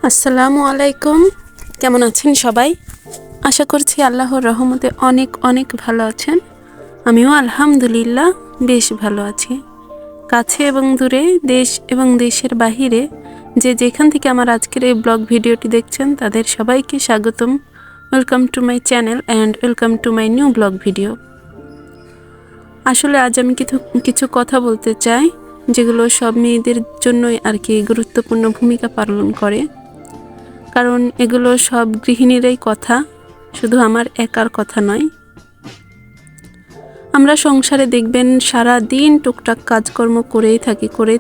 আসসালামু আলাইকুম। কেমন আছেন সবাই? আশা করছি আল্লাহর রহমতে অনেক অনেক ভালো আছেন। আমিও আলহামদুলিল্লাহ বেশ ভালো আছি। কাছে এবং দূরে, দেশ এবং দেশের বাহিরে যে যেখান থেকে আমার আজকের এই ব্লগ ভিডিওটি দেখছেন তাদের সবাইকে স্বাগতম। Welcome to my channel and welcome to my new blog video. আসলে আজ আমি কিছু কথা বলতে চাই যেগুলো সব মেয়েদের জন্যই আর কি গুরুত্বপূর্ণ ভূমিকা পালন করে, কারণ এগুলো সব গৃহিণীরাই কথা, শুধু আমার একার কথা নয়। আমরা সংসারে দেখবেন সারা দিন টুকটাক কাজকর্ম করেই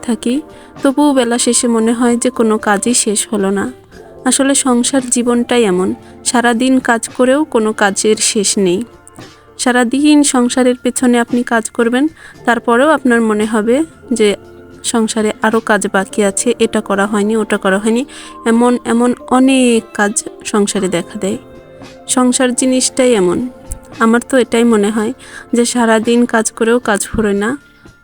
থাকি, তবুও বেলা শেষে মনে হয় যে কোনো কাজই শেষ হলো না। আসলে সংসার জীবনটাই এমন, সারা দিন কাজ করেও কোনো কাজের শেষ নেই। সারা দিন সংসারের পেছনে আপনি কাজ করবেন, তারপরেও আপনার মনে হবে যে সংসারে আরও কাজ বাকি আছে, এটা করা হয়নি, ওটা করা হয়নি। এমন অনেক কাজ সংসারে দেখা দেয়। সংসার জিনিসটাই এমন, আমার তো এটাই মনে হয় যে সারা দিন কাজ করেও কাজ ফুরোয় না।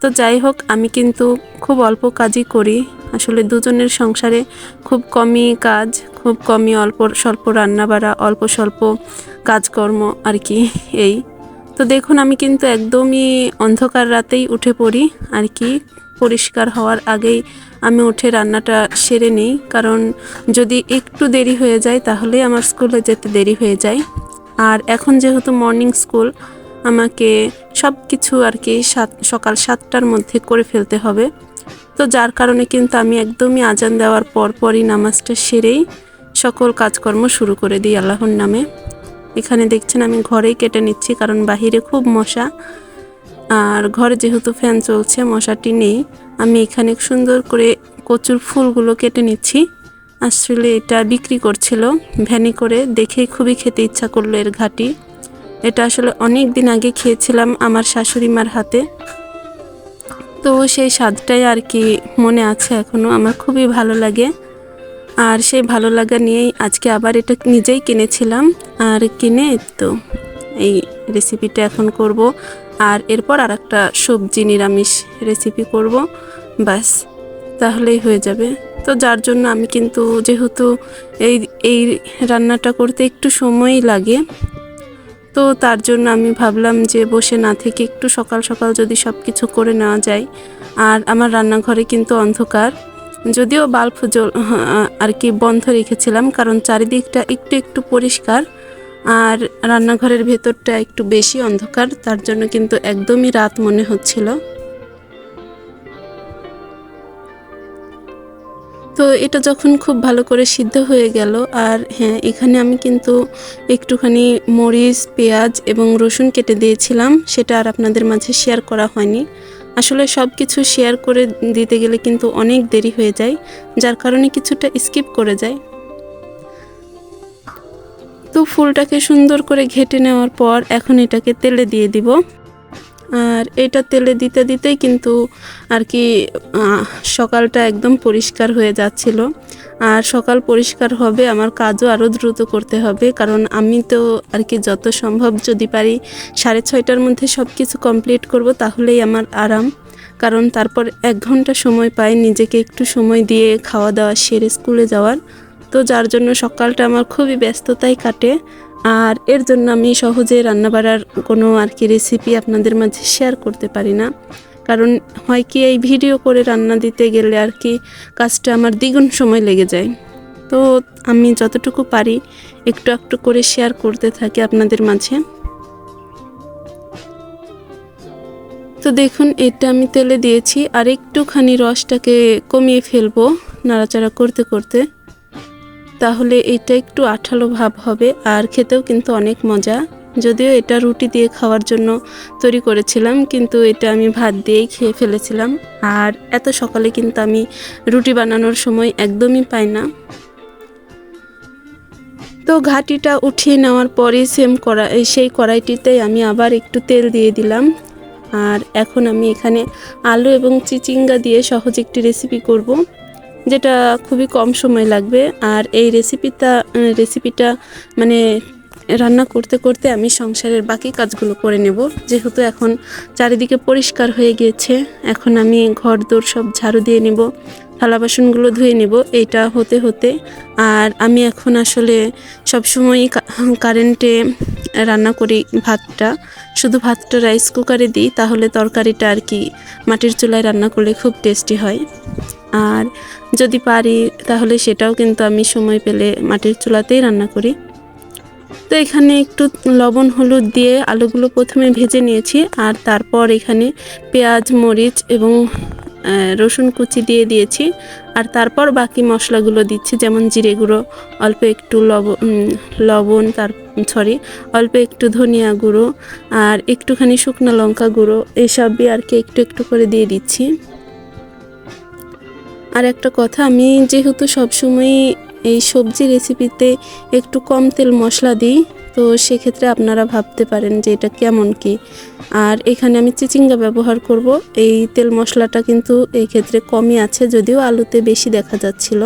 তো যাই হোক, আমি কিন্তু খুব অল্প কাজই করি। আসলে দুজনের সংসারে খুব কমই কাজ, খুব কমই অল্প স্বল্প রান্না বাড়া, অল্প স্বল্প কাজকর্ম আর কি। এই তো দেখুন, আমি কিন্তু একদমই অন্ধকার রাতেই উঠে পড়ি আর কি। পরিষ্কার হওয়ার আগেই আমি উঠে রান্নাটা সেরে নিই, কারণ যদি একটু দেরি হয়ে যায় তাহলে আমার স্কুলে যেতে দেরি হয়ে যায়। আর এখন যেহেতু মর্নিং স্কুল, আমাকে সব কিছু আর কি সকাল 7টার মধ্যে করে ফেলতে হবে। তো যার কারণে কিন্তু আমি একদমই আজান দেওয়ার পরপরই নামাজটা সেরেই সকল কাজকর্ম শুরু করে দিই আল্লাহর নামে। এখানে দেখছেন আমি ঘরেই কেটে নিচ্ছি, কারণ বাহিরে খুব মশা, আর ঘরে যেহেতু ফ্যান চলছে মশাটি নেই। আমি এখানে সুন্দর করে কচুর ফুলগুলো কেটে নিচ্ছি। আসলে এটা বিক্রি করছিল ভ্যানে করে, দেখেই খুবই খেতে ইচ্ছা করলো এর ঘাটি। এটা আসলে অনেক দিন আগে খেয়েছিলাম আমার শাশুড়ি মার হাতে, তো সেই স্বাদটাই আর কি মনে আছে এখনও, আমার খুবই ভালো লাগে। আর সেই ভালো লাগা নিয়েই আজকে আবার এটা নিজেই কিনেছিলাম, আর কিনে তো এই রেসিপিটা এখন করব। আর এরপর আর একটা সবজি নিরামিষ রেসিপি করব, বাস তাহলেই হয়ে যাবে। তো যার জন্য আমি কিন্তু যেহেতু এই রান্নাটা করতে একটু সময়ই লাগে, তো তার জন্য আমি ভাবলাম যে বসে না থেকে একটু সকাল সকাল যদি সব কিছু করে নেওয়া যায়। আর আমার রান্নাঘরে কিন্তু অন্ধকার, যদিও বাল্ব আর কি বন্ধ রেখেছিলাম, কারণ চারিদিকটা একটু একটু পরিষ্কার আর রান্নাঘরের ভেতরটা একটু বেশি অন্ধকার, তার জন্য কিন্তু একদমই রাত মনে হচ্ছিল। তো এটা যখন খুব ভালো করে সিদ্ধ হয়ে গেল, আর হ্যাঁ, এখানে আমি কিন্তু একটুখানি মরিচ, পেঁয়াজ এবং রসুন কেটে দিয়েছিলাম, সেটা আর আপনাদের মাঝে শেয়ার করা হয়নি। আসলে সব কিছু শেয়ার করে দিতে গেলে কিন্তু অনেক দেরি হয়ে যায়, যার কারণে কিছুটা স্কিপ করে যায়। তো ফুলটাকে সুন্দর করে ঘেটে নেওয়ার পর এখন এটাকে তেলে দিয়ে দিব। আর এটা তেলে দিতে দিতেই কিন্তু আর কি সকালটা একদম পরিষ্কার হয়ে যাচ্ছিল। আর সকাল পরিষ্কার হবে, আমার কাজও আরও দ্রুত করতে হবে, কারণ আমি তো আর কি যত সম্ভব যদি পারি 6:30টার মধ্যে সব কিছু কমপ্লিট করব, তাহলেই আমার আরাম। কারণ তারপর 1 ঘন্টা সময় পাই নিজেকে একটু সময় দিয়ে খাওয়া দাওয়া সেরে স্কুলে যাওয়ার। তো যার জন্য সকালটা আমার খুবই ব্যস্ততায় কাটে। আর এর জন্য আমি সহজে রান্নাবাড়ার কোনো আর কি রেসিপি আপনাদের মাঝে শেয়ার করতে পারি না, কারণ হয় কি এই ভিডিও করে রান্না দিতে গেলে আর কি কাজটা আমার দ্বিগুণ সময় লেগে যায়। তো আমি যতটুকু পারি একটু একটু করে শেয়ার করতে থাকি আপনাদের মাঝে। তো দেখুন, এটা আমি তেলে দিয়েছি, আর একটুখানি রসটাকে কমিয়ে ফেলবো নাড়াচাড়া করতে করতে, তাহলে এটা একটু আঠালো ভাব হবে আর খেতেও কিন্তু অনেক মজা। যদিও এটা রুটি দিয়ে খাওয়ার জন্য তৈরি করেছিলাম, কিন্তু এটা আমি ভাত দিয়েই খেয়ে ফেলেছিলাম। আর এত সকালে কিন্তু আমি রুটি বানানোর সময় একদমই পাই না। তো ঘাটিটা উঠিয়ে নেওয়ার পরে সেই কড়াইটিতে আমি আবার একটু তেল দিয়ে দিলাম। আর এখন আমি এখানে আলু এবং চিচিঙ্গা দিয়ে সহজ একটি রেসিপি করব, যেটা খুবই কম সময় লাগবে। আর এই রেসিপিটা মানে রান্না করতে করতে আমি সংসারের বাকি কাজগুলো করে নেব। যেহেতু এখন চারিদিকে পরিষ্কার হয়ে গিয়েছে, এখন আমি ঘরদোর সব ঝাড়ু দিয়ে নেব, থালা বাসনগুলো ধুয়ে নেব এইটা হতে হতে। আর আমি এখন আসলে সবসময়ই কারেন্টে রান্না করি ভাতটা, শুধু ভাতটা রাইস কুকারে দিই, তাহলে তরকারিটা আর কি মাটির চুলায় রান্না করলে খুব টেস্টি হয়। আর যদি পারি তাহলে সেটাও কিন্তু আমি সময় পেলে মাটির চুলাতেই রান্না করি। তো এখানে একটু লবণ হলুদ দিয়ে আলুগুলো প্রথমে ভেজে নিয়েছি, আর তারপর এখানে পেঁয়াজ মরিচ এবং রসুন কুচি দিয়ে দিয়েছি। আর তারপর বাকি মশলাগুলো দিচ্ছি, যেমন জিরে গুঁড়ো, অল্প একটু লবণ, অল্প একটু ধনিয়া গুঁড়ো, আর একটুখানি শুকনো লঙ্কা গুঁড়ো, এসবই আর কি একটু একটু করে দিয়ে দিচ্ছি। আর একটা কথা, আমি যেহেতু সবসময় এই সবজি রেসিপিতে একটু কম তেল মশলা দিই, তো সেক্ষেত্রে আপনারা ভাবতে পারেন যে এটা কেমন কি। আর এখানে আমি চিচিঙ্গা ব্যবহার করব, এই তেল মশলাটা কিন্তু এই ক্ষেত্রে কমই আছে, যদিও আলুতে বেশি দেখা যাচ্ছিল।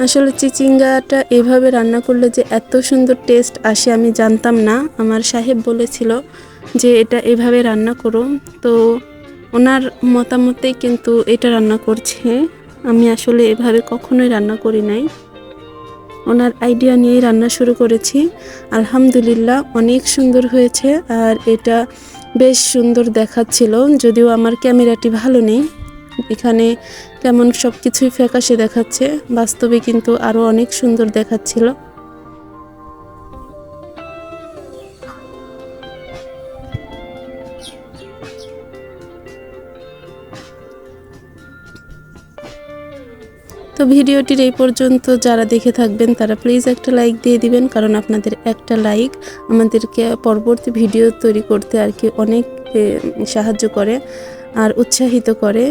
আসলে চিচিঙ্গাটা এভাবে রান্না করলে যে এত সুন্দর টেস্ট আসে আমি জানতাম না। আমার সাহেব বলেছিল যে এটা এভাবে রান্না করো, তো ওনার মতামতেই কিন্তু এটা রান্না করছে। আমি আসলে এভাবে কখনোই রান্না করি নাই, ওনার আইডিয়া নিয়েই রান্না শুরু করেছি। আলহামদুলিল্লাহ অনেক সুন্দর হয়েছে, আর এটা বেশ সুন্দর দেখাচ্ছিল, যদিও আমার ক্যামেরাটি ভালো নেই, এখানে কেমন সব কিছুই ফ্যাকাশে দেখাচ্ছে, বাস্তবে কিন্তু আরও অনেক সুন্দর দেখাচ্ছিল। তো ভিডিওটির এই পর্যন্ত যারা দেখে থাকবেন তারা প্লিজ একটা লাইক দিয়ে দিবেন, কারণ আপনাদের একটা লাইক আমাদেরকে পরবর্তী ভিডিও তৈরি করতে আর কি অনেক সাহায্য করে আর উৎসাহিত করে।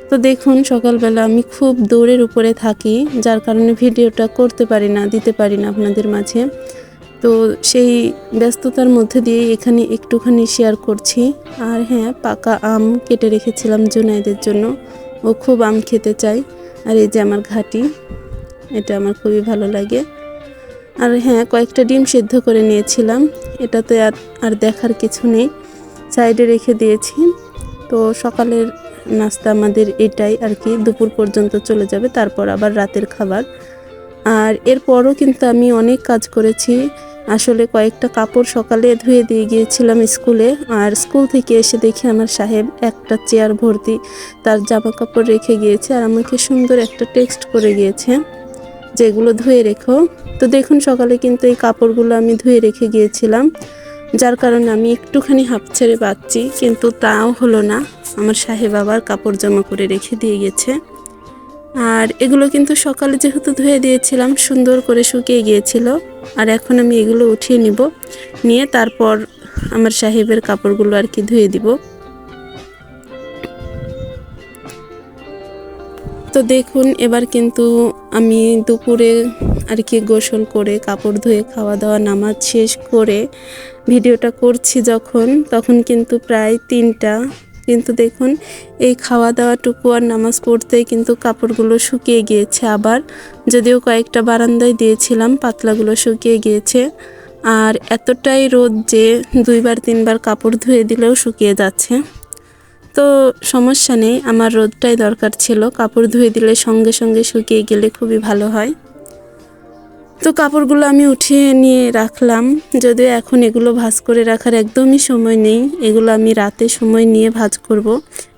তো দেখুন সকালবেলা আমি খুব দৌড়ের উপরে থাকি, যার কারণে ভিডিওটা করতে পারি না, দিতে পারি না আপনাদের মাঝে। তো সেই ব্যস্ততার মধ্যে দিয়ে এখানে একটুখানি শেয়ার করছি। আর হ্যাঁ, পাকা আম কেটে রেখেছিলাম জুনাইদের জন্য, ও খুব আম খেতে চায়। আর এই যে আমার ঘাটি, এটা আমার খুবই ভালো লাগে। আর হ্যাঁ, কয়েকটা ডিম সিদ্ধ করে নিয়েছিলাম, এটাতে আর দেখার কিছু নেই, সাইডে রেখে দিয়েছি। তো সকালের নাস্তা আমাদের এটাই আর কি, দুপুর পর্যন্ত চলে যাবে, তারপর আবার রাতের খাবার। আর এরপরও কিন্তু আমি অনেক কাজ করেছি। আসলে কয়েকটা কাপড় সকালে ধুয়ে দিয়ে গিয়েছিলাম স্কুলে, আর স্কুল থেকে এসে দেখি আমার সাহেব একটা চেয়ার ভর্তি তার জামা কাপড় রেখে গিয়েছে, আর আমাকে সুন্দর একটা টেক্সট করে গিয়েছে যেগুলো ধুয়ে রেখো। তো দেখুন সকালে কিন্তু এই কাপড়গুলো আমি ধুয়ে রেখে গিয়েছিলাম, যার কারণে আমি একটুখানি হাঁপ ছেড়ে পাচ্ছি, কিন্তু তাও হলো না, আমার সাহেব আবার কাপড় জমা করে রেখে দিয়ে গেছে। আর এগুলো কিন্তু সকালে যেহেতু ধুয়ে দিয়েছিলাম সুন্দর করে শুকিয়ে গিয়েছিল। আর এখন আমি এগুলো উঠিয়ে নিয়ে তারপর আমার সাহেবের কাপড়গুলো আর কি ধুয়ে দিব। তো দেখুন এবার কিন্তু আমি দুপুরে আর কি গোসল করে কাপড় ধুয়ে খাওয়া দাওয়া নামাজ শেষ করে ভিডিওটা করছি তখন কিন্তু প্রায় 3টা। কিন্তু দেখুন এই খাওয়া দাওয়াটুকু আর নামাজ পড়তেই কিন্তু কাপড়গুলো শুকিয়ে গিয়েছে আবার, যদিও কয়েকটা বারান্দায় দিয়েছিলাম, পাতলাগুলো শুকিয়ে গিয়েছে। আর এতটাই রোদ যে 2বার 3বার কাপড় ধুয়ে দিলেও শুকিয়ে যাচ্ছে। তো সমস্যা নেই, আমার রোদটাই দরকার ছিল, কাপড় ধুয়ে দিলে সঙ্গে সঙ্গে শুকিয়ে গেলে খুবই ভালো হয়। তো কাপড়গুলো আমি উঠিয়ে নিয়ে রাখলাম, যদিও এখন এগুলো ভাঁজ করে রাখার একদমই সময় নেই, এগুলো আমি রাতে সময় নিয়ে ভাঁজ করব।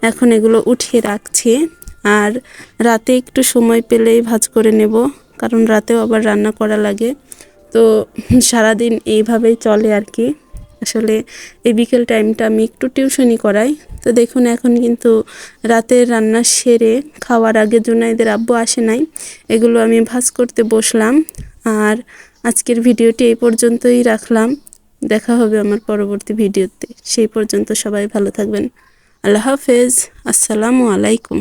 এখন এগুলো উঠিয়ে রাখছি, আর রাতে একটু সময় পেলেই ভাঁজ করে নেব, কারণ রাতেও আবার রান্না করা লাগে। তো সারাদিন এইভাবেই চলে আর কি। আসলে এই বিকেল টাইমটা আমি একটু টিউশনি করাই। তো দেখুন এখন কিন্তু রাতের রান্না সেরে খাওয়ার আগে জুনাইদের আব্বু আসে নাই, এগুলো আমি ভাঁজ করতে বসলাম। আর আজকের ভিডিওটি এই পর্যন্তই রাখলাম, দেখা হবে আমার পরবর্তী ভিডিওতে। সেই পর্যন্ত সবাই ভালো থাকবেন। আল্লাহ হাফেজ, আসসালামু আলাইকুম।